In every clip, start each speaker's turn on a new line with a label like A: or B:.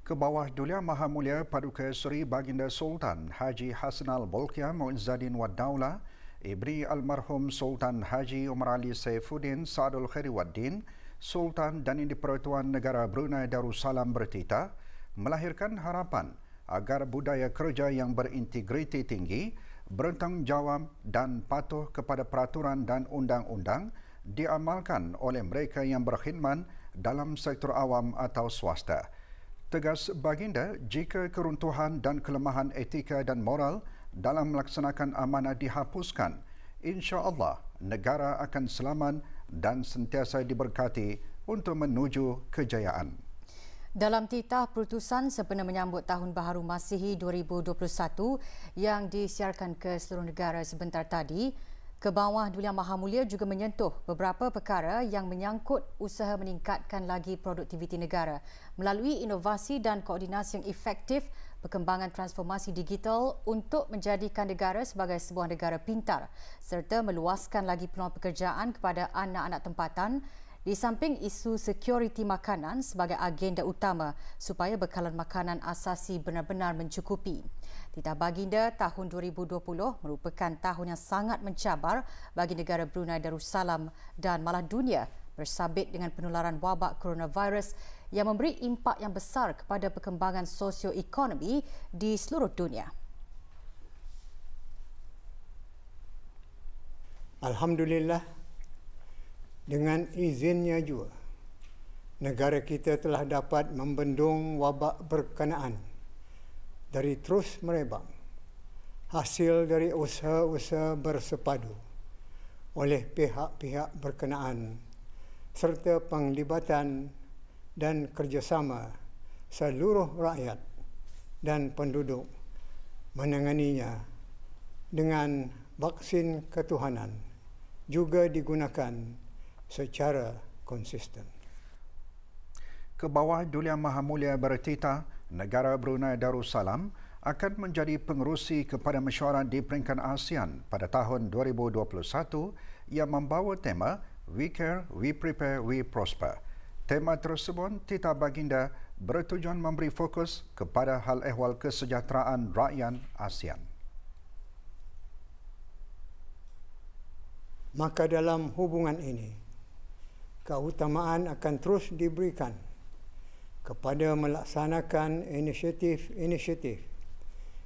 A: Ke bawah Duli Maha Mulia Paduka Seri Baginda Sultan Haji Hassanal Bolkiah Muizzaddin Wad Daulah, Ibri Almarhum Sultan Haji Umar Ali Saifuddin Saadul Khairi Waddin, Sultan dan Indi Pertuan Negara Brunei Darussalam bertitah melahirkan harapan agar budaya kerja yang berintegriti tinggi, bertanggungjawab dan patuh kepada peraturan dan undang-undang diamalkan oleh mereka yang berkhidmat dalam sektor awam atau swasta. Tegas Baginda, jika keruntuhan dan kelemahan etika dan moral dalam melaksanakan amanah dihapuskan, insya-Allah negara akan selamat dan sentiasa diberkati untuk menuju kejayaan.
B: Dalam titah perutusan sempena menyambut Tahun Baharu Masihi 2021 yang disiarkan ke seluruh negara sebentar tadi, ke bawah Duli Yang Maha Mulia juga menyentuh beberapa perkara yang menyangkut usaha meningkatkan lagi produktiviti negara melalui inovasi dan koordinasi yang efektif, perkembangan transformasi digital untuk menjadikan negara sebagai sebuah negara pintar serta meluaskan lagi peluang pekerjaan kepada anak-anak tempatan, di samping isu sekuriti makanan sebagai agenda utama supaya bekalan makanan asasi benar-benar mencukupi. Titah Baginda tahun 2020 merupakan tahun yang sangat mencabar bagi negara Brunei Darussalam dan malah dunia bersabit dengan penularan wabak coronavirus yang memberi impak yang besar kepada perkembangan sosioekonomi di seluruh dunia.
C: Alhamdulillah, dengan izinnya juga, negara kita telah dapat membendung wabak berkenaan dari terus merebak, hasil dari usaha-usaha bersepadu oleh pihak-pihak berkenaan serta penglibatan dan kerjasama seluruh rakyat dan penduduk menanganinya dengan vaksin ketuhanan juga digunakan secara konsisten.
A: Ke bawah Duli Yang Maha Mulia bertitah, negara Brunei Darussalam akan menjadi pengerusi kepada mesyuarat di peringkat ASEAN pada tahun 2021 yang membawa tema We Care, We Prepare, We Prosper. Tema tersebut, Titah Baginda, bertujuan memberi fokus kepada hal ehwal kesejahteraan rakyat ASEAN.
C: Maka dalam hubungan ini, keutamaan akan terus diberikan kepada melaksanakan inisiatif-inisiatif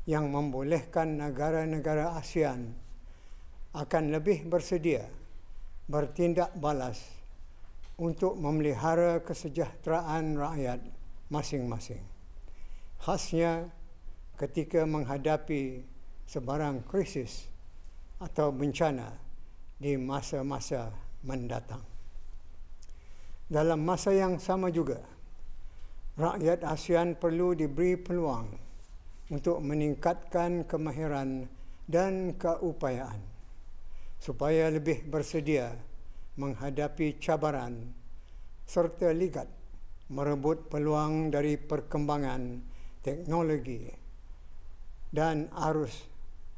C: yang membolehkan negara-negara ASEAN akan lebih bersedia bertindak balas untuk memelihara kesejahteraan rakyat masing-masing. Khasnya ketika menghadapi sebarang krisis atau bencana di masa-masa mendatang. Dalam masa yang sama juga, rakyat ASEAN perlu diberi peluang untuk meningkatkan kemahiran dan keupayaan supaya lebih bersedia menghadapi cabaran serta ligat merebut peluang dari perkembangan teknologi dan arus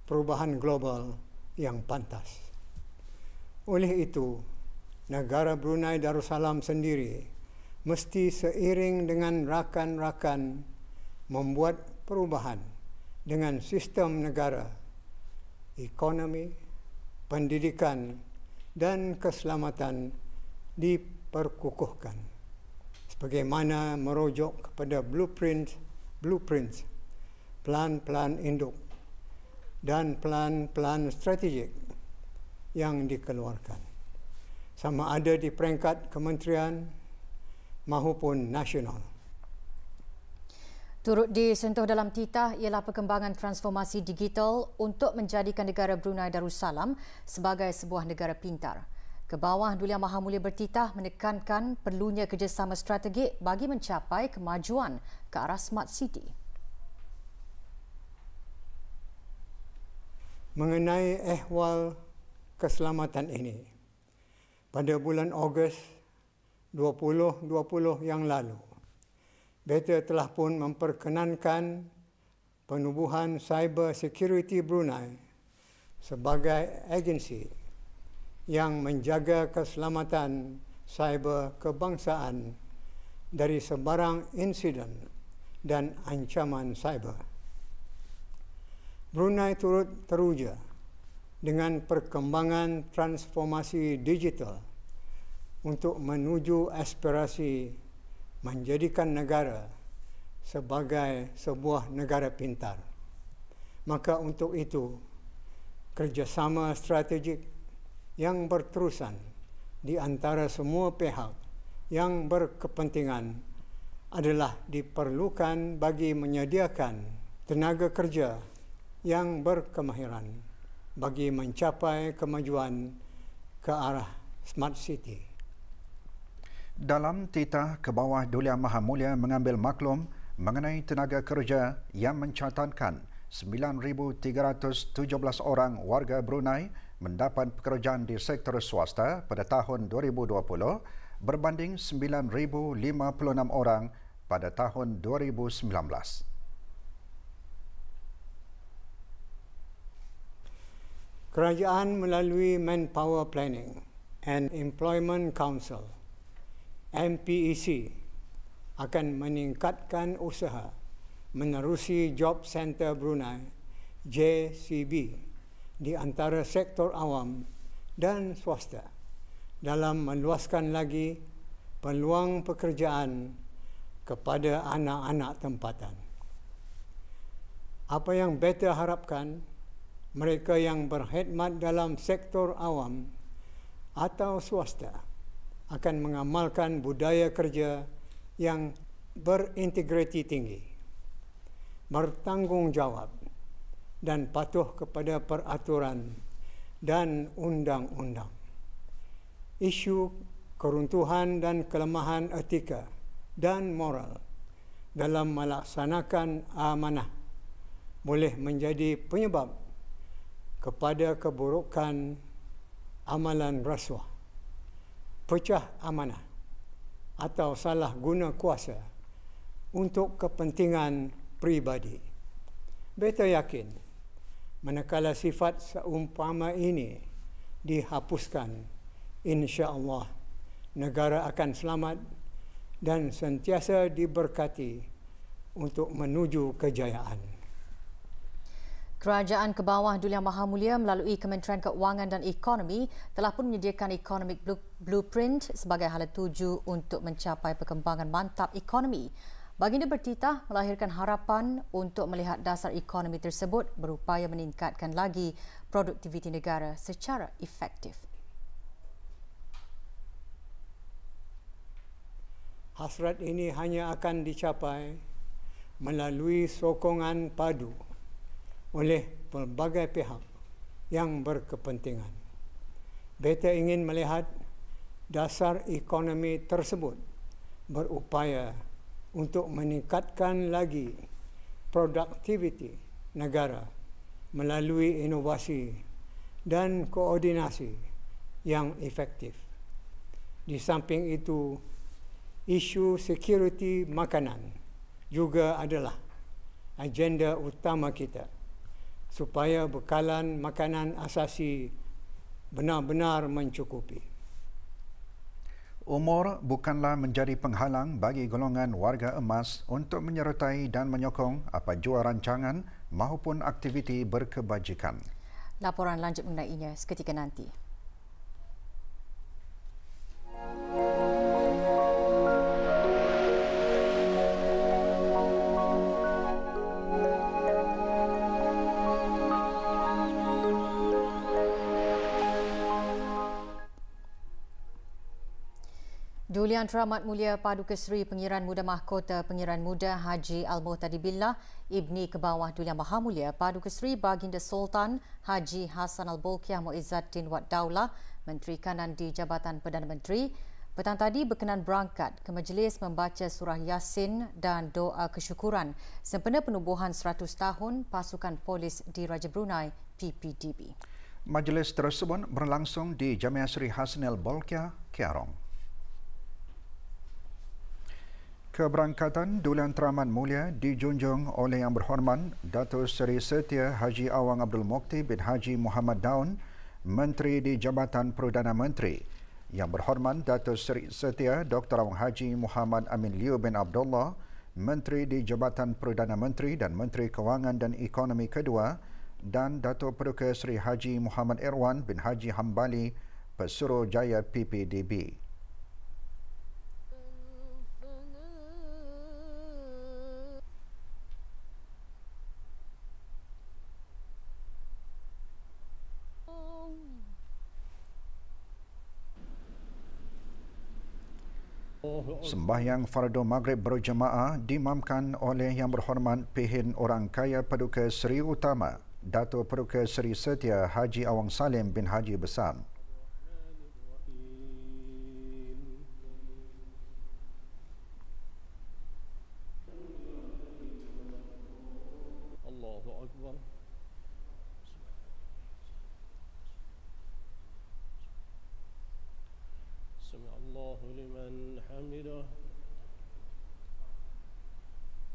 C: perubahan global yang pantas. Oleh itu, negara Brunei Darussalam sendiri mesti seiring dengan rakan-rakan membuat perubahan dengan sistem negara, ekonomi, pendidikan dan keselamatan diperkukuhkan sebagaimana merujuk kepada blueprints, plan-plan induk dan plan-plan strategik yang dikeluarkan, sama ada di peringkat kementerian maupun nasional.
B: Turut disentuh dalam titah ialah perkembangan transformasi digital untuk menjadikan negara Brunei Darussalam sebagai sebuah negara pintar. Ke bawah Duli Yang Maha Mulia bertitah menekankan perlunya kerjasama strategik bagi mencapai kemajuan ke arah Smart City.
C: Mengenai ehwal keselamatan ini, pada bulan Ogos 2020 yang lalu, BETA telah pun memperkenankan penubuhan Cyber Security Brunei sebagai agensi yang menjaga keselamatan cyber kebangsaan dari sebarang insiden dan ancaman cyber. Brunei turut teruja dengan perkembangan transformasi digital untuk menuju aspirasi menjadikan negara sebagai sebuah negara pintar. Maka untuk itu, kerjasama strategik yang berterusan di antara semua pihak yang berkepentingan adalah diperlukan bagi menyediakan tenaga kerja yang berkemahiran bagi mencapai kemajuan ke arah Smart City.
A: Dalam titah ke bawah Duli Yang Maha Mulia mengambil maklum mengenai tenaga kerja yang mencatatkan 9,317 orang warga Brunei mendapat pekerjaan di sektor swasta pada tahun 2020 berbanding 9,056 orang pada tahun 2019.
C: Kerajaan melalui Manpower Planning and Employment Council MPEC akan meningkatkan usaha menerusi Job Center Brunei JCB di antara sektor awam dan swasta dalam meluaskan lagi peluang pekerjaan kepada anak-anak tempatan. Apa yang beta harapkan, mereka yang berkhidmat dalam sektor awam atau swasta akan mengamalkan budaya kerja yang berintegriti tinggi, bertanggungjawab dan patuh kepada peraturan dan undang-undang. Isu keruntuhan dan kelemahan etika dan moral dalam melaksanakan amanah boleh menjadi penyebab kepada keburukan amalan rasuah, pecah amanah atau salah guna kuasa untuk kepentingan pribadi. Beta yakin manakala sifat seumpama ini dihapuskan, insya-Allah negara akan selamat dan sentiasa diberkati untuk menuju kejayaan.
B: Kerajaan ke bawah Duli Yang Maha Mulia melalui Kementerian Keuangan dan Ekonomi telah pun menyediakan Economic Blueprint sebagai hala tuju untuk mencapai perkembangan mantap ekonomi. Baginda bertitah melahirkan harapan untuk melihat dasar ekonomi tersebut berupaya meningkatkan lagi produktiviti negara secara efektif.
C: Hasrat ini hanya akan dicapai melalui sokongan padu oleh pelbagai pihak yang berkepentingan. Beta ingin melihat dasar ekonomi tersebut berupaya untuk meningkatkan lagi produktiviti negara melalui inovasi dan koordinasi yang efektif. Di samping itu, isu security makanan juga adalah agenda utama kita supaya bekalan makanan asasi benar-benar mencukupi.
A: Umur bukanlah menjadi penghalang bagi golongan warga emas untuk menyertai dan menyokong apa jua rancangan maupun aktiviti berkebajikan.
B: Laporan lanjut mengenainya seketika nanti. Duli Yang Teramat Mulia Paduka Seri Pengiran Muda Mahkota Pengiran Muda Haji Al-Muhtadi Billah Ibni Kebawah Duli Yang Maha Mulia Paduka Seri Baginda Sultan Haji Hassan Al-Bolkiah Muizzaddin Wad Daulah Menteri Kanan di Jabatan Perdana Menteri petang tadi berkenan berangkat ke majlis membaca surah Yasin dan doa kesyukuran sempena penubuhan 100 tahun Pasukan Polis di Raja Brunei PPDB.
A: Majlis tersebut berlangsung di Jamiah Seri Hassan Al-Bolkiah, Kearong. Keberangkatan Duli Yang Teramat Mulia dijunjung oleh Yang Berhormat Datuk Seri Setia Haji Awang Abdul Mukti bin Haji Muhammad Daun, Menteri di Jabatan Perdana Menteri. Yang Berhormat Datuk Seri Setia Dr. Awang Haji Muhammad Amin Liu bin Abdullah, Menteri di Jabatan Perdana Menteri dan Menteri Kewangan dan Ekonomi kedua, dan Datuk Paduka Seri Haji Muhammad Irwan bin Haji Hambali, Pesuruhjaya PPDB. Sembahyang Fardu Maghrib berjemaah diimamkan oleh Yang Berhormat Pihin Orang Kaya Paduka Seri Utama, Datuk Paduka Seri Setia Haji Awang Salim bin Haji Besar.
D: Allahu Akbar. Sami Allahu liman hamidah.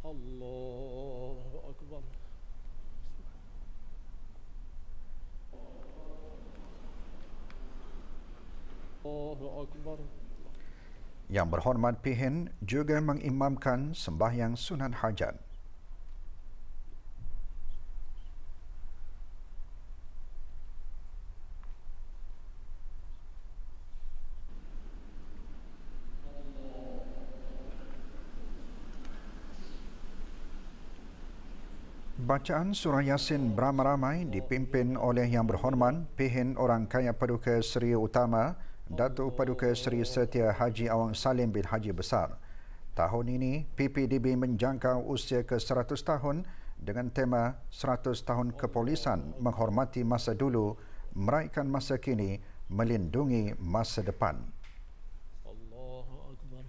D: Allahu Akbar. Allahu Akbar.
A: Yang Berhormat Pihin juga mengimamkan sembahyang sunat hajat. Bacaan surah Yasin beramai-ramai dipimpin oleh Yang Berhormat Pihin Orang Kaya Paduka Seri Utama, Datuk Paduka Seri Setia Haji Awang Salim bin Haji Besar. Tahun ini, PPDB menjangkau usia ke 100 tahun dengan tema 100 tahun kepolisan menghormati masa dulu, meraihkan masa kini, melindungi masa depan.
D: Allahu Akbar.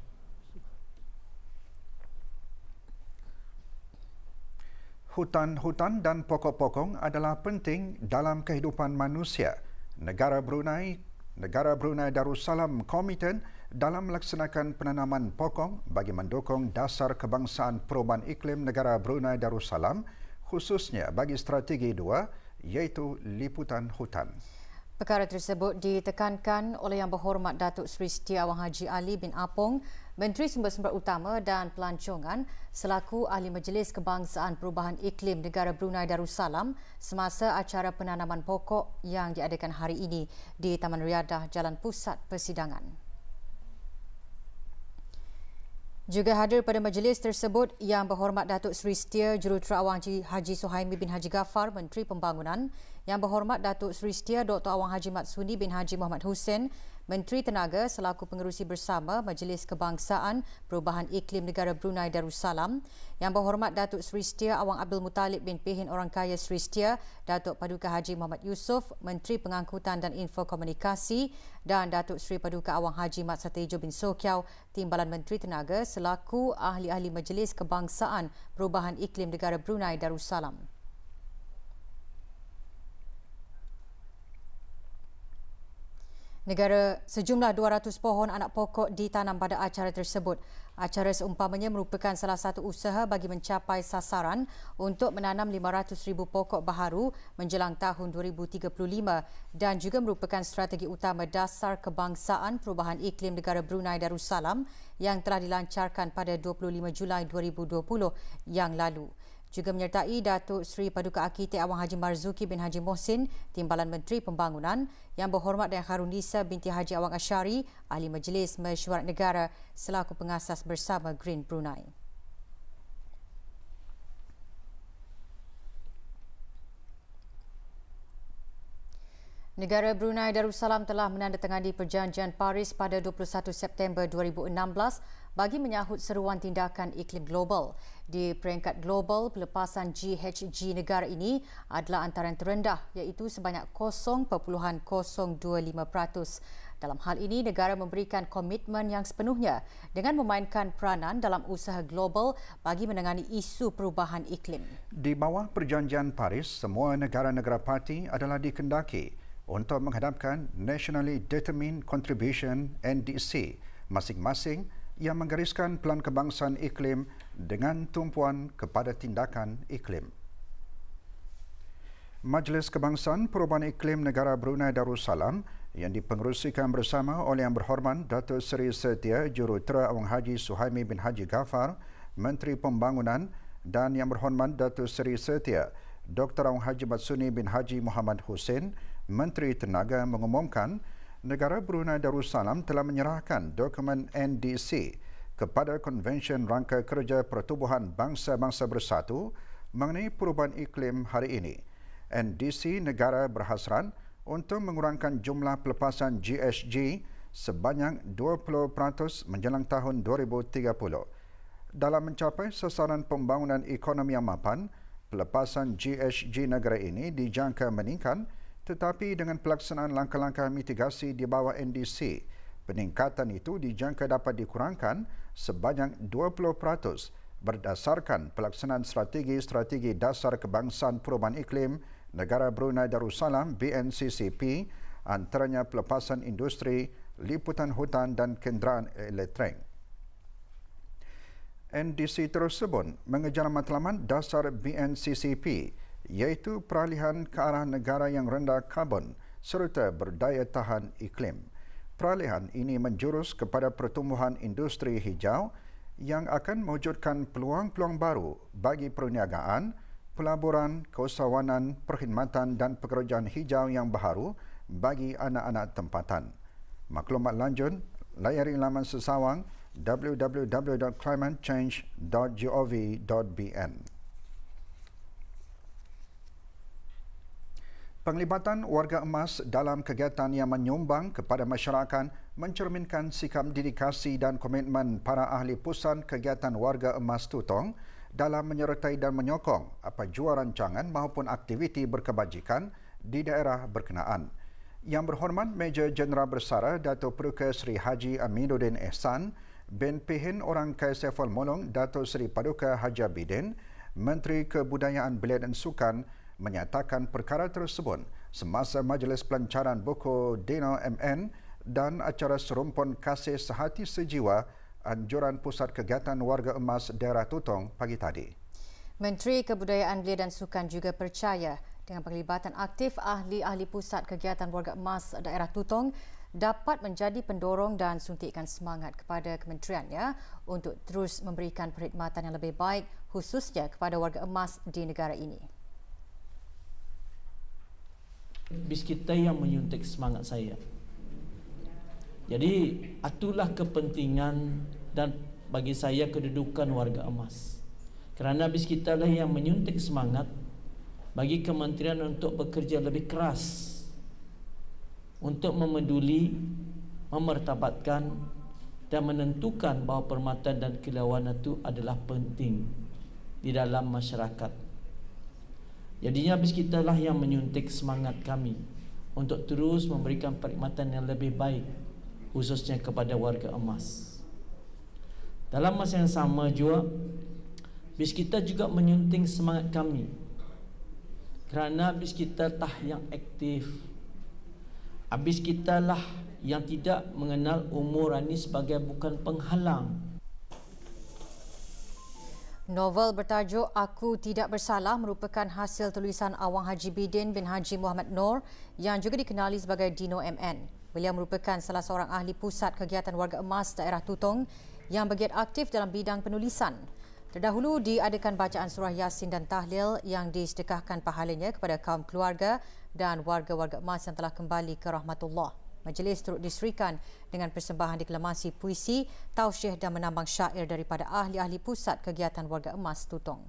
A: Hutan-hutan dan pokok-pokok adalah penting dalam kehidupan manusia. Negara Brunei Darussalam komiten dalam melaksanakan penanaman pokok bagi mendukung dasar kebangsaan perubahan iklim negara Brunei Darussalam, khususnya bagi strategi 2 iaitu liputan hutan.
B: Perkara tersebut ditekankan oleh Yang Berhormat Datuk Seri Setia Awang Haji Ali bin Apong, Menteri Sumber-Sumber Utama dan Pelancongan selaku Ahli Majlis Kebangsaan Perubahan Iklim Negara Brunei Darussalam semasa acara penanaman pokok yang diadakan hari ini di Taman Riadah Jalan Pusat Persidangan. Juga hadir pada majlis tersebut Yang Berhormat Datuk Seri Setia Jurutera Awang Haji Suhaimi bin Haji Ghaffar, Menteri Pembangunan, Yang Berhormat Datuk Seri Setia Dr. Awang Haji Matsuni bin Haji Muhammad Hussein, Menteri Tenaga selaku pengerusi bersama Majlis Kebangsaan Perubahan Iklim Negara Brunei Darussalam, Yang Berhormat Datuk Seri Setia Awang Abdul Muttalib bin Pihin Orang Kaya Seri Setia, Datuk Paduka Haji Muhammad Yusof, Menteri Pengangkutan dan Infokomunikasi, dan Datuk Seri Paduka Awang Haji Mat Satejo bin Sokiau, Timbalan Menteri Tenaga selaku ahli-ahli Majlis Kebangsaan Perubahan Iklim Negara Brunei Darussalam. Negara sejumlah 200 pohon anak pokok ditanam pada acara tersebut. Acara seumpamanya merupakan salah satu usaha bagi mencapai sasaran untuk menanam 500,000 pokok baharu menjelang tahun 2035 dan juga merupakan strategi utama dasar kebangsaan perubahan iklim negara Brunei Darussalam yang telah dilancarkan pada 25 Julai 2020 yang lalu. Juga menyertai Datuk Seri Paduka Arkitek Awang Haji Marzuki bin Haji Mohsin, Timbalan Menteri Pembangunan, Yang Berhormat Dayang Harunisa binti Haji Awang Asyari, Ahli Majlis Mesyuarat Negara selaku pengasas bersama Green Brunei. Negara Brunei Darussalam telah menandatangani Perjanjian Paris pada 21 September 2016 bagi menyahut seruan tindakan iklim global. Di peringkat global, pelepasan GHG negara ini adalah antara yang terendah iaitu sebanyak 0.025%. Dalam hal ini, negara memberikan komitmen yang sepenuhnya dengan memainkan peranan dalam usaha global bagi menangani isu perubahan iklim.
A: Di bawah Perjanjian Paris, semua negara-negara parti adalah dikendaki untuk menghadapkan Nationally Determined Contribution NDC masing-masing yang menggariskan pelan kebangsaan iklim dengan tumpuan kepada tindakan iklim. Majlis Kebangsaan Perubahan Iklim Negara Brunei Darussalam yang dipengerusikan bersama oleh Yang Berhormat Datuk Seri Setia Jurutera Awang Haji Suhaimi bin Haji Ghaffar Menteri Pembangunan dan Yang Berhormat Datuk Seri Setia Dr. Haji Matsuni bin Haji Muhammad Hussein, Menteri Tenaga mengumumkan negara Brunei Darussalam telah menyerahkan dokumen NDC kepada Konvensyen Rangka Kerja Pertubuhan Bangsa-Bangsa Bersatu mengenai perubahan iklim hari ini. NDC negara berhasrat untuk mengurangkan jumlah pelepasan GHG sebanyak 20% menjelang tahun 2030. Dalam mencapai sasaran pembangunan ekonomi yang mapan, pelepasan GHG negara ini dijangka meningkat, tetapi dengan pelaksanaan langkah-langkah mitigasi di bawah NDC, peningkatan itu dijangka dapat dikurangkan sebanyak 20% berdasarkan pelaksanaan strategi-strategi dasar kebangsaan perubahan iklim negara Brunei Darussalam BNCCP, antaranya pelepasan industri, liputan hutan dan kenderaan elektrik. NDC tersebut mengejar matlamat dasar BNCCP iaitu peralihan ke arah negara yang rendah karbon serta berdaya tahan iklim. Peralihan ini menjurus kepada pertumbuhan industri hijau yang akan mewujudkan peluang-peluang baru bagi perniagaan, pelaburan, keusahawanan, perkhidmatan dan pekerjaan hijau yang baharu bagi anak-anak tempatan. Maklumat lanjut, layari laman sesawang www.climatechange.gov.bn. Penglibatan warga emas dalam kegiatan yang menyumbang kepada masyarakat mencerminkan sikap dedikasi dan komitmen para ahli pusat kegiatan warga emas Tutong dalam menyertai dan menyokong apa jua rancangan maupun aktiviti berkebajikan di daerah berkenaan. Yang Berhormat Major Jeneral Bersara Datuk Paduka Seri Haji Aminuddin Ehsan bin Pihin Orang Kaya Saiful Mulung Datuk Seri Paduka Haji Abidin, Menteri Kebudayaan Belia dan Sukan menyatakan perkara tersebut semasa majlis pelancaran buku Dino MN dan acara serumpun kasih sehati sejiwa anjuran Pusat Kegiatan Warga Emas Daerah Tutong pagi tadi.
B: Menteri Kebudayaan Belia dan Sukan juga percaya dengan penglibatan aktif ahli-ahli Pusat Kegiatan Warga Emas Daerah Tutong dapat menjadi pendorong dan suntikan semangat kepada kementeriannya untuk terus memberikan perkhidmatan yang lebih baik khususnya kepada warga emas di negara ini.
E: Bis kita yang menyuntik semangat saya. Jadi itulah kepentingan dan bagi saya kedudukan warga emas. Kerana bis kita lah yang menyuntik semangat bagi kementerian untuk bekerja lebih keras untuk memeduli, memertabatkan dan menentukan bahawa perkhidmatan dan kelawanan itu adalah penting di dalam masyarakat. Jadinya habis kita lah yang menyuntik semangat kami untuk terus memberikan perkhidmatan yang lebih baik khususnya kepada warga emas. Dalam masa yang sama juga bis kita juga menyunting semangat kami kerana bis kita tah yang aktif. Habis kita lah yang tidak mengenal umur ini sebagai bukan penghalang.
B: Novel bertajuk Aku Tidak Bersalah merupakan hasil tulisan Awang Haji Bidin bin Haji Muhammad Noor yang juga dikenali sebagai Dino MN. Beliau merupakan salah seorang ahli Pusat Kegiatan Warga Emas Daerah Tutong yang bergiat aktif dalam bidang penulisan. Terdahulu diadakan bacaan surah Yasin dan tahlil yang disedekahkan pahalanya kepada kaum keluarga dan warga-warga emas yang telah kembali ke rahmatullah. Majlis turut diserikan dengan persembahan deklamasi puisi, tausyih dan menambang syair daripada ahli-ahli Pusat Kegiatan Warga Emas Tutong.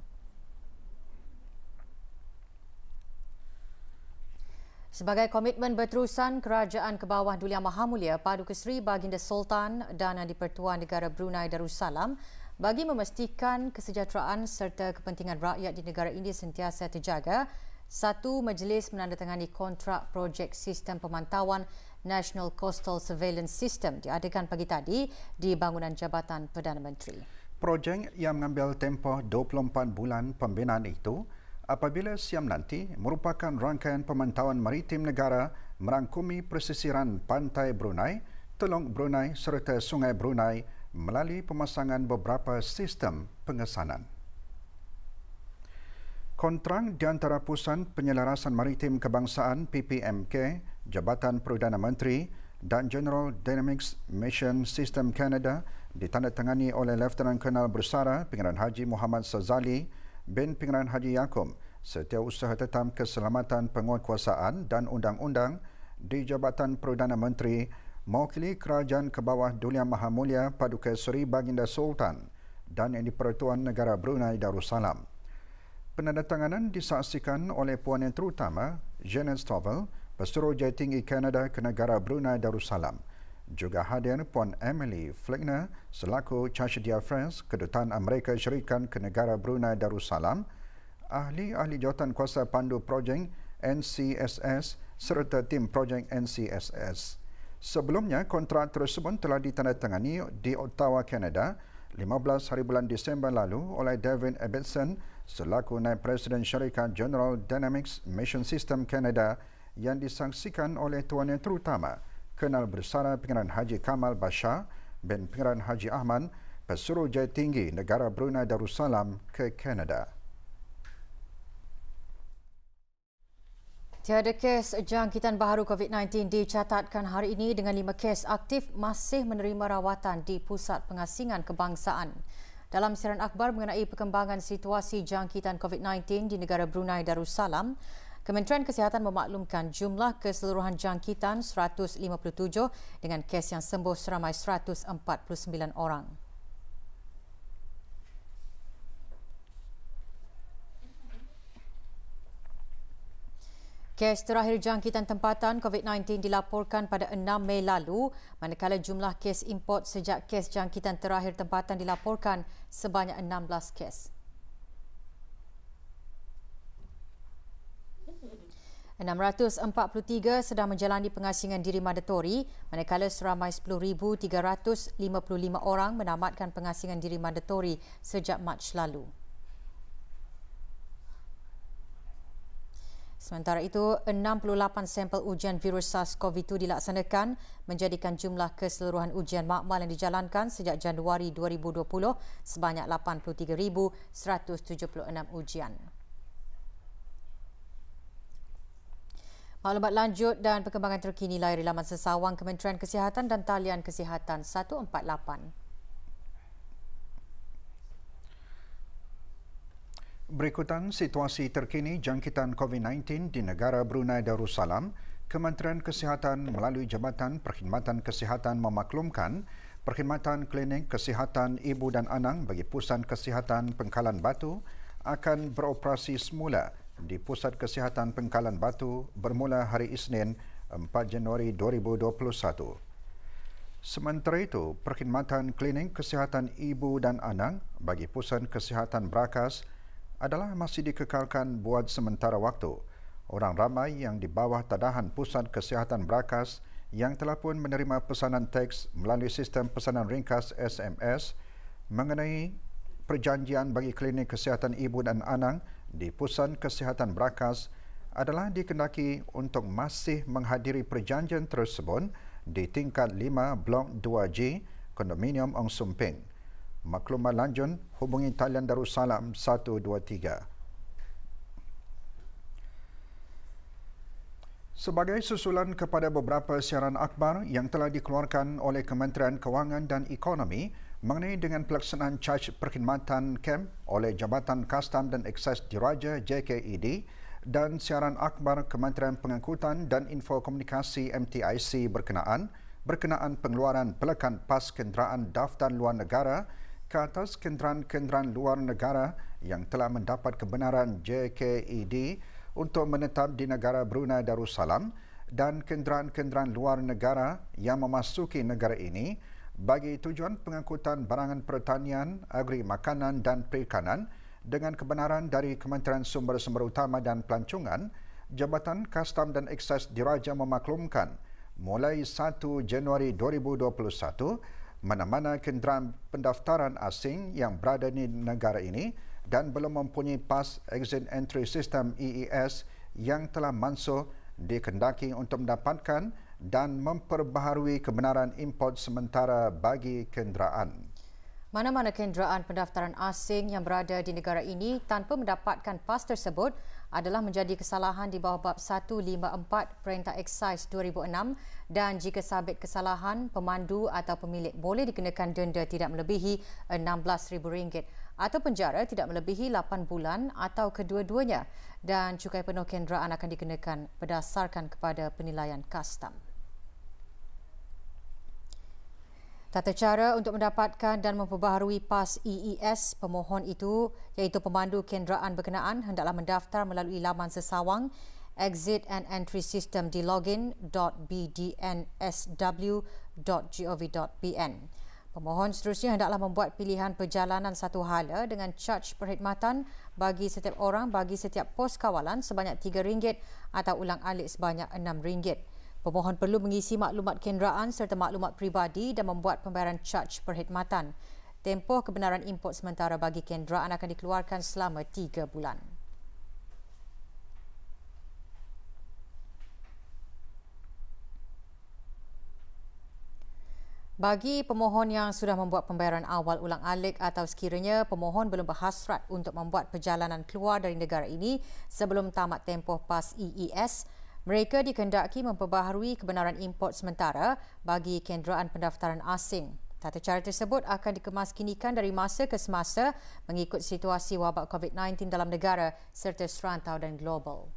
B: Sebagai komitmen berterusan Kerajaan ke bawah Duli Yang Maha Mulia Paduka Seri Baginda Sultan dan Di-Pertuan Negara Brunei Darussalam bagi memastikan kesejahteraan serta kepentingan rakyat di negara ini sentiasa terjaga, satu majlis menandatangani kontrak projek sistem pemantauan National Coastal Surveillance System diadakan pagi tadi di bangunan Jabatan Perdana Menteri.
A: Projek yang mengambil tempoh 24 bulan pembinaan itu apabila siam nanti merupakan rangkaian pemantauan maritim negara merangkumi pesisiran pantai Brunei, Teluk Brunei serta Sungai Brunei melalui pemasangan beberapa sistem pengesanan. Kontrak di antara Pusat Penyelarasan Maritim Kebangsaan PPMK, Jabatan Perdana Menteri dan General Dynamics Mission System Canada ditandatangani oleh Lieutenant Colonel Bersara Pengarah Haji Muhammad Sazali bin Pengarah Haji Yaakob Setiausaha Tetap Keselamatan Penguatkuasaan dan Undang-Undang di Jabatan Perdana Menteri mewakili Kerajaan ke bawah Dulia Maha Mulia Paduka Seri Baginda Sultan dan Yang di-Pertuan Negara Brunei Darussalam. Penandatanganan disaksikan oleh Puan Yang Terutama Janet Stovall, Pesuruhjaya Tinggi Kanada ke negara Brunei Darussalam. Juga hadir Puan Emily Fleckner selaku Charge d'Affaires Kedutaan Amerika Syarikat ke negara Brunei Darussalam, ahli-ahli jawatan kuasa pandu projek NCSS serta tim projek NCSS. Sebelumnya, kontrak tersebut telah ditandatangani di Ottawa, Kanada 15 hari bulan Disember lalu oleh David Ebbetson selaku Naib Presiden Syarikat General Dynamics Mission System Canada yang disaksikan oleh Tuan Yang Terutama Colonel Bersara Pengarah Haji Kamal Bashar bin Pengarah Haji Ahmad, Pesuruhjaya Tinggi Negara Brunei Darussalam ke Kanada.
B: Tiada kes jangkitan baharu COVID-19 dicatatkan hari ini dengan 5 kes aktif masih menerima rawatan di Pusat Pengasingan Kebangsaan. Dalam siaran akhbar mengenai perkembangan situasi jangkitan COVID-19 di negara Brunei Darussalam, Kementerian Kesihatan memaklumkan jumlah keseluruhan jangkitan 157 dengan kes yang sembuh seramai 149 orang. Kes terakhir jangkitan tempatan COVID-19 dilaporkan pada 6 Mei lalu, manakala jumlah kes import sejak kes jangkitan terakhir tempatan dilaporkan sebanyak 16 kes. 643 sedang menjalani pengasingan diri mandatori, manakala seramai 10,355 orang menamatkan pengasingan diri mandatori sejak Mac lalu. Sementara itu, 68 sampel ujian virus SARS-CoV-2 dilaksanakan, menjadikan jumlah keseluruhan ujian makmal yang dijalankan sejak Januari 2020 sebanyak 83,176 ujian. Maklumat lanjut dan perkembangan terkini layari laman sesawang Kementerian Kesihatan dan talian Kesihatan 148.
A: Berikutan situasi terkini jangkitan COVID-19 di negara Brunei Darussalam, Kementerian Kesihatan melalui Jabatan Perkhidmatan Kesihatan memaklumkan perkhidmatan klinik kesihatan ibu dan anak bagi Pusat Kesihatan Pengkalan Batu akan beroperasi semula di Pusat Kesihatan Pengkalan Batu bermula hari Isnin 4 Januari 2021. Sementara itu, perkhidmatan klinik kesihatan ibu dan anak bagi Pusat Kesihatan Brakas adalah masih dikekalkan buat sementara waktu. Orang ramai yang di bawah tadahan Pusat Kesihatan Brakas yang telah pun menerima pesanan teks melalui sistem pesanan ringkas SMS mengenai perjanjian bagi klinik kesihatan ibu dan anak di Pusat Kesihatan Brakas adalah dikendaki untuk masih menghadiri perjanjian tersebut di tingkat 5 Blok 2G Kondominium Ong Sumping. Maklumat lanjut hubungi talian Darussalam 123. Sebagai susulan kepada beberapa siaran akhbar yang telah dikeluarkan oleh Kementerian Kewangan dan Ekonomi mengenai dengan pelaksanaan caj perkhidmatan KEM oleh Jabatan Kastam dan Ekses Diraja JKED dan siaran akhbar Kementerian Pengangkutan dan Infokomunikasi MTIC berkenaan pengeluaran pelekan pas kenderaan daftar luar negara ke atas kenderaan-kenderaan luar negara yang telah mendapat kebenaran JKED untuk menetap di negara Brunei Darussalam dan kenderaan-kenderaan luar negara yang memasuki negara ini bagi tujuan pengangkutan barangan pertanian, agri makanan dan perikanan dengan kebenaran dari Kementerian Sumber-Sumber Utama dan Pelancongan, Jabatan Kastam dan Ekses Diraja memaklumkan mulai 1 Januari 2021 mana-mana kenderaan pendaftaran asing yang berada di negara ini dan belum mempunyai pas exit entry system EES yang telah mansuh dikendaki untuk mendapatkan dan memperbaharui kebenaran import sementara bagi kenderaan.
B: Mana-mana kenderaan pendaftaran asing yang berada di negara ini tanpa mendapatkan pas tersebut adalah menjadi kesalahan di bawah bab 154 Perintah Eksais 2006 dan jika sabit kesalahan, pemandu atau pemilik boleh dikenakan denda tidak melebihi RM16,000 atau penjara tidak melebihi 8 bulan atau kedua-duanya dan cukai penuh kenderaan akan dikenakan berdasarkan kepada penilaian kastam. Tata cara untuk mendapatkan dan memperbaharui pas EES pemohon itu iaitu pemandu kenderaan berkenaan hendaklah mendaftar melalui laman sesawang exit and entry system di login.bdnsw.gov.bn. Pemohon seterusnya hendaklah membuat pilihan perjalanan satu hala dengan caj perkhidmatan bagi setiap orang bagi setiap pos kawalan sebanyak RM3 atau ulang-alik sebanyak RM6. Pemohon perlu mengisi maklumat kenderaan serta maklumat peribadi dan membuat pembayaran caj perkhidmatan. Tempoh kebenaran import sementara bagi kenderaan akan dikeluarkan selama 3 bulan. Bagi pemohon yang sudah membuat pembayaran awal ulang-alik atau sekiranya pemohon belum berhasrat untuk membuat perjalanan keluar dari negara ini sebelum tamat tempoh pas EES, mereka dikehendaki memperbaharui kebenaran import sementara bagi kenderaan pendaftaran asing. Tata cara tersebut akan dikemaskinikan dari masa ke semasa mengikut situasi wabak COVID-19 dalam negara serta serantau dan global.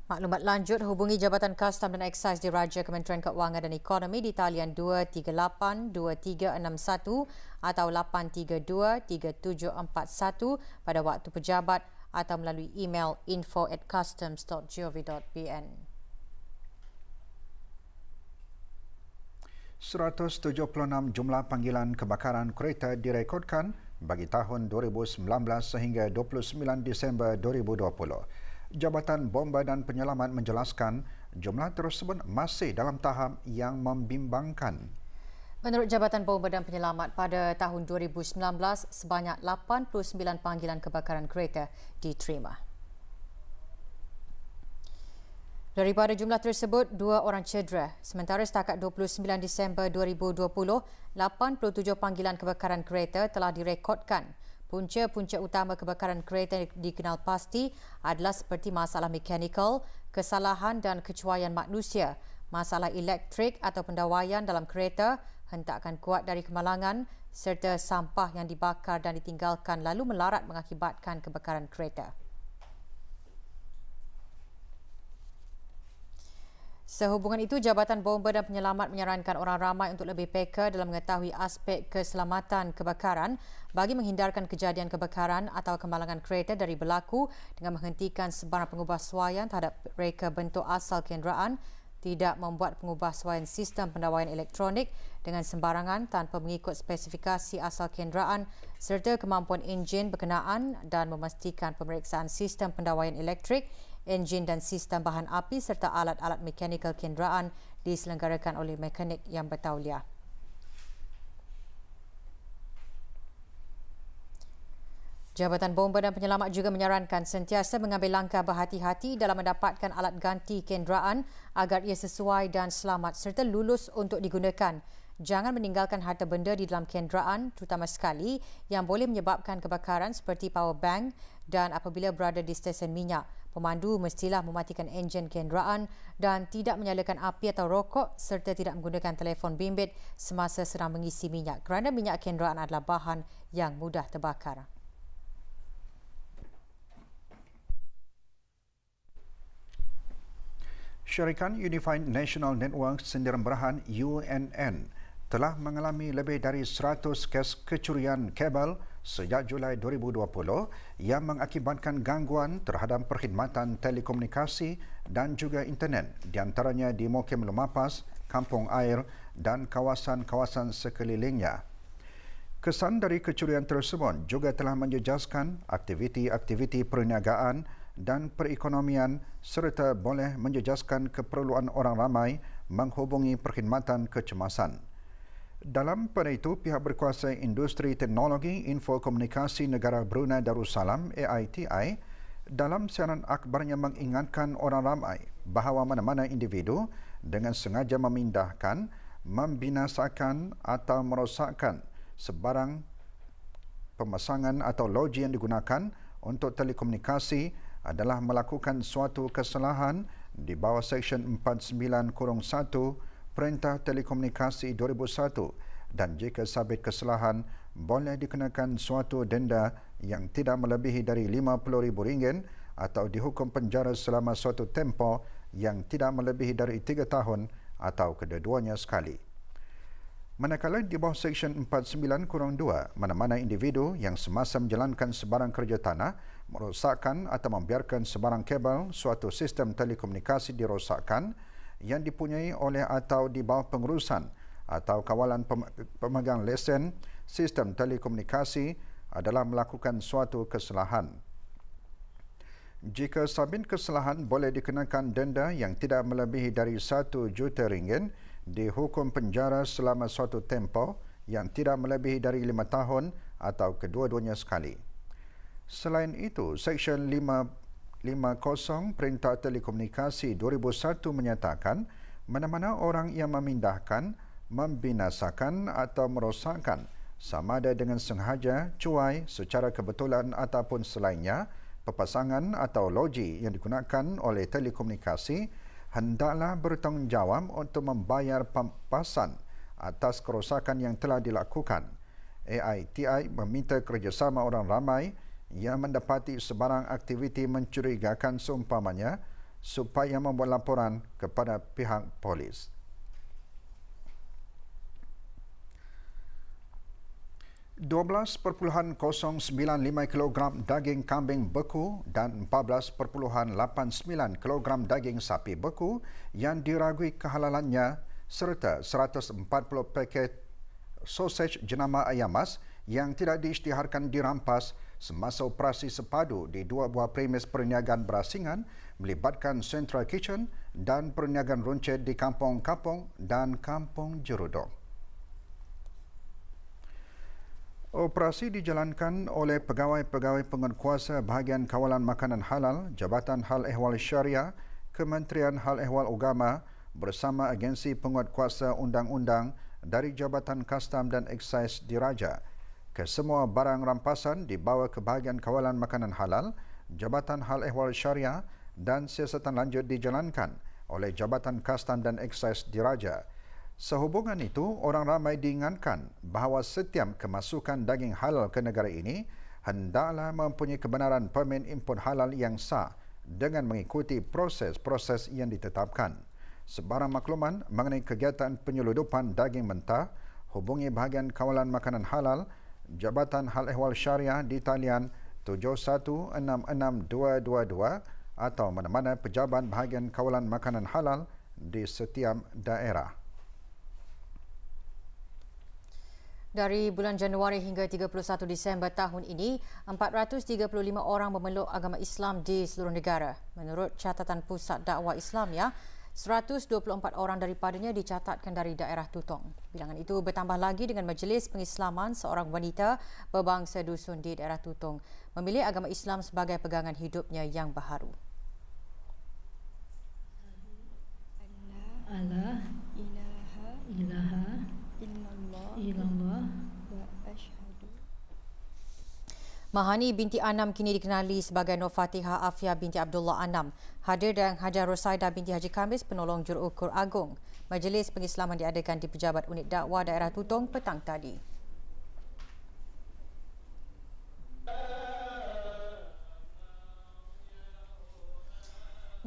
B: Maklumat lanjut hubungi Jabatan Kastam dan Eksais Diraja Kementerian Keuangan dan Ekonomi di talian 238-2361 atau 832-3741 pada waktu pejabat atau melalui email info@customs.gov.bn.
A: 176 jumlah panggilan kebakaran kereta direkodkan bagi tahun 2019 sehingga 29 Disember 2020. Jabatan Bomba dan Penyelamat menjelaskan jumlah tersebut masih dalam tahap yang membimbangkan.
B: Menurut Jabatan Bomba dan Penyelamat, pada tahun 2019, sebanyak 89 panggilan kebakaran kereta diterima. Daripada jumlah tersebut, 2 orang cedera. Sementara setakat 29 Disember 2020, 87 panggilan kebakaran kereta telah direkodkan. Punca-punca utama kebakaran kereta dikenal pasti adalah seperti masalah mekanikal, kesalahan dan kecuaian manusia, masalah elektrik atau pendawaian dalam kereta, hentakan kuat dari kemalangan serta sampah yang dibakar dan ditinggalkan lalu melarat mengakibatkan kebakaran kereta. Sehubungan itu, Jabatan Bomba dan Penyelamat menyarankan orang ramai untuk lebih peka dalam mengetahui aspek keselamatan kebakaran bagi menghindarkan kejadian kebakaran atau kemalangan kereta dari berlaku dengan menghentikan sebarang pengubahsuaian terhadap reka bentuk asal kenderaan, tidak membuat pengubahsuaian sistem pendawaian elektronik dengan sembarangan tanpa mengikut spesifikasi asal kenderaan serta kemampuan enjin berkenaan dan memastikan pemeriksaan sistem pendawaian elektrik, enjin dan sistem bahan api serta alat-alat mekanikal kenderaan diselenggarakan oleh mekanik yang bertauliah. Jabatan Bomba dan Penyelamat juga menyarankan sentiasa mengambil langkah berhati-hati dalam mendapatkan alat ganti kenderaan agar ia sesuai dan selamat serta lulus untuk digunakan. Jangan meninggalkan harta benda di dalam kenderaan, terutama sekali yang boleh menyebabkan kebakaran seperti power bank dan apabila berada di stesen minyak. Pemandu mestilah mematikan enjin kenderaan dan tidak menyalakan api atau rokok serta tidak menggunakan telefon bimbit semasa sedang mengisi minyak kerana minyak kenderaan adalah bahan yang mudah terbakar.
A: Syarikat Unified National Network Sendirian Berahan UNN telah mengalami lebih dari 100 kes kecurian kabel sejak Julai 2020 yang mengakibatkan gangguan terhadap perkhidmatan telekomunikasi dan juga internet, di antaranya di Mukim Lumapas, Kampung Air dan kawasan-kawasan sekelilingnya. Kesan dari kecurian tersebut juga telah menjejaskan aktiviti-aktiviti perniagaan dan perekonomian serta boleh menjejaskan keperluan orang ramai menghubungi perkhidmatan kecemasan. Dalam pada itu, pihak berkuasa Industri Teknologi Info Komunikasi Negara Brunei Darussalam AITI Dalam siaran akhbarnya mengingatkan orang ramai bahawa mana-mana individu dengan sengaja memindahkan, membinasakan atau merosakkan sebarang pemasangan atau loji yang digunakan untuk telekomunikasi adalah melakukan suatu kesalahan di bawah Seksyen 49-1 Perintah Telekomunikasi 2001 dan jika sabit kesalahan boleh dikenakan suatu denda yang tidak melebihi dari RM50,000 atau dihukum penjara selama suatu tempoh yang tidak melebihi dari 3 tahun atau kedua-duanya sekali. Manakala di bawah Seksyen 49-2, mana-mana individu yang semasa menjalankan sebarang kerja tanah merosakkan atau membiarkan sebarang kabel suatu sistem telekomunikasi dirosakkan yang dipunyai oleh atau di bawah pengurusan atau kawalan pemegang lesen sistem telekomunikasi adalah melakukan suatu kesalahan. Jika sabit kesalahan boleh dikenakan denda yang tidak melebihi dari RM1 juta, dihukum penjara selama suatu tempoh yang tidak melebihi dari 5 tahun atau kedua-duanya sekali. Selain itu, Seksyen 550 Perintah Telekomunikasi 2001 menyatakan mana-mana orang yang memindahkan, membinasakan atau merosakkan sama ada dengan sengaja, cuai, secara kebetulan ataupun selainnya, pepasangan atau loji yang digunakan oleh telekomunikasi hendaklah bertanggungjawab untuk membayar pampasan atas kerosakan yang telah dilakukan. AITI meminta kerjasama orang ramai yang mendapati sebarang aktiviti mencurigakan seumpamanya supaya membuat laporan kepada pihak polis. $12.095 kilogram daging kambing beku dan 14.89 kilogram daging sapi beku yang diragui kehalalannya serta 140 paket sausage jenama ayam mas yang tidak diisytiharkan dirampas semasa operasi sepadu di 2 buah premis perniagaan berasingan melibatkan Central Kitchen dan perniagaan runcit di Kampung Kapong dan Kampung Jerudong. Operasi dijalankan oleh pegawai-pegawai penguatkuasa bahagian kawalan makanan halal, Jabatan Hal Ehwal Syariah, Kementerian Hal Ehwal Agama bersama agensi penguatkuasa undang-undang dari Jabatan Kastam dan Eksais Diraja. Kesemua barang rampasan dibawa ke bahagian kawalan makanan halal, Jabatan Hal Ehwal Syariah dan siasatan lanjut dijalankan oleh Jabatan Kastam dan Eksais Diraja. Sehubungan itu, orang ramai diingatkan bahawa setiap kemasukan daging halal ke negara ini hendaklah mempunyai kebenaran permen import halal yang sah dengan mengikuti proses-proses yang ditetapkan. Sebarang makluman mengenai kegiatan penyeludupan daging mentah, hubungi bahagian kawalan makanan halal, Jabatan Hal Ehwal Syariah di talian 71662222 atau mana-mana pejabat bahagian kawalan makanan halal di setiap daerah.
B: Dari bulan Januari hingga 31 Disember tahun ini, 435 orang memeluk agama Islam di seluruh negara. Menurut catatan Pusat Dakwah Islamiyah, 124 orang daripadanya dicatatkan dari daerah Tutong. Bilangan itu bertambah lagi dengan Majlis Pengislaman seorang wanita berbangsa dusun di daerah Tutong memilih agama Islam sebagai pegangan hidupnya yang baharu.
F: Allah ilaha illallah wa asyhadu.
B: Mahani binti Anam kini dikenali sebagai Nur Fatihah Afia binti Abdullah Anam, hadir dan Hajar Rosaidah binti Haji Khamis penolong Juruukur Agong. Majlis Pengislaman diadakan di Pejabat Unit Dakwah Daerah Tutong petang tadi.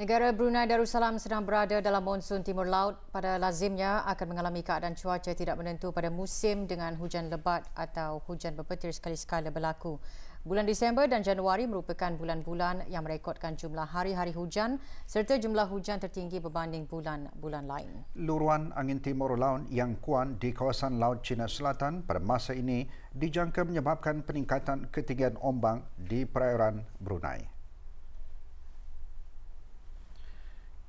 B: Negara Brunei Darussalam sedang berada dalam monsun timur laut. Pada lazimnya akan mengalami keadaan cuaca tidak menentu pada musim dengan hujan lebat atau hujan berpetir sekali-sekala berlaku. Bulan Disember dan Januari merupakan bulan-bulan yang merekodkan jumlah hari-hari hujan serta jumlah hujan tertinggi berbanding bulan-bulan lain.
A: Luruan angin timur laut yang kuat di kawasan Laut Cina Selatan pada masa ini dijangka menyebabkan peningkatan ketinggian ombak di perairan Brunei.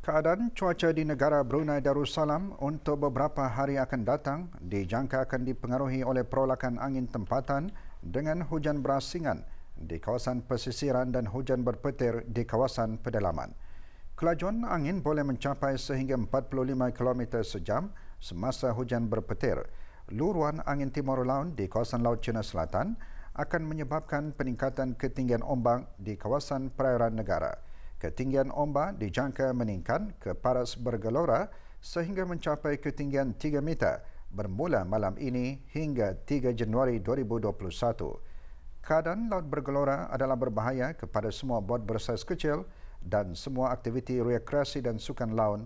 A: Keadaan cuaca di negara Brunei Darussalam untuk beberapa hari akan datang dijangka akan dipengaruhi oleh perolakan angin tempatan dengan hujan berasingan di kawasan pesisiran dan hujan berpetir di kawasan pedalaman. Kelajuan angin boleh mencapai sehingga 45 km sejam semasa hujan berpetir. Luruan angin timur laut di kawasan Laut Cina Selatan akan menyebabkan peningkatan ketinggian ombak di kawasan perairan negara. Ketinggian ombak dijangka meningkat ke paras bergelora sehingga mencapai ketinggian 3 meter bermula malam ini hingga 3 Januari 2021. Keadaan laut bergelora adalah berbahaya kepada semua bot bersaiz kecil dan semua aktiviti rekreasi dan sukan laut.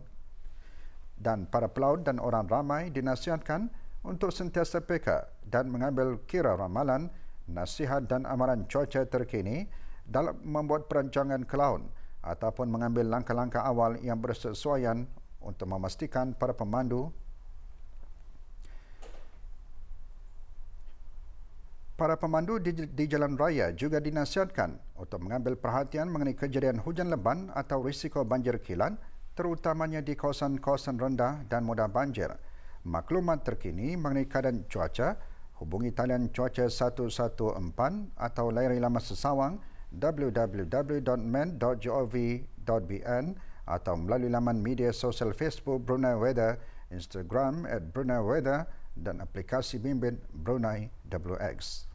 A: Dan para pelaut dan orang ramai dinasihatkan untuk sentiasa peka dan mengambil kira ramalan, nasihat dan amaran cuaca terkini dalam membuat perancangan ke laut ataupun mengambil langkah-langkah awal yang bersesuaian untuk memastikan para pemandu di jalan raya juga dinasihatkan untuk mengambil perhatian mengenai kejadian hujan lebat atau risiko banjir kilat, terutamanya di kawasan-kawasan rendah dan mudah banjir. Maklumat terkini mengenai keadaan cuaca, hubungi talian cuaca 114 atau layari laman sesawang www.met.gov.bn atau melalui laman media sosial Facebook Brunei Weather, Instagram @BruneiWeather dan aplikasi bimbit Brunei WX.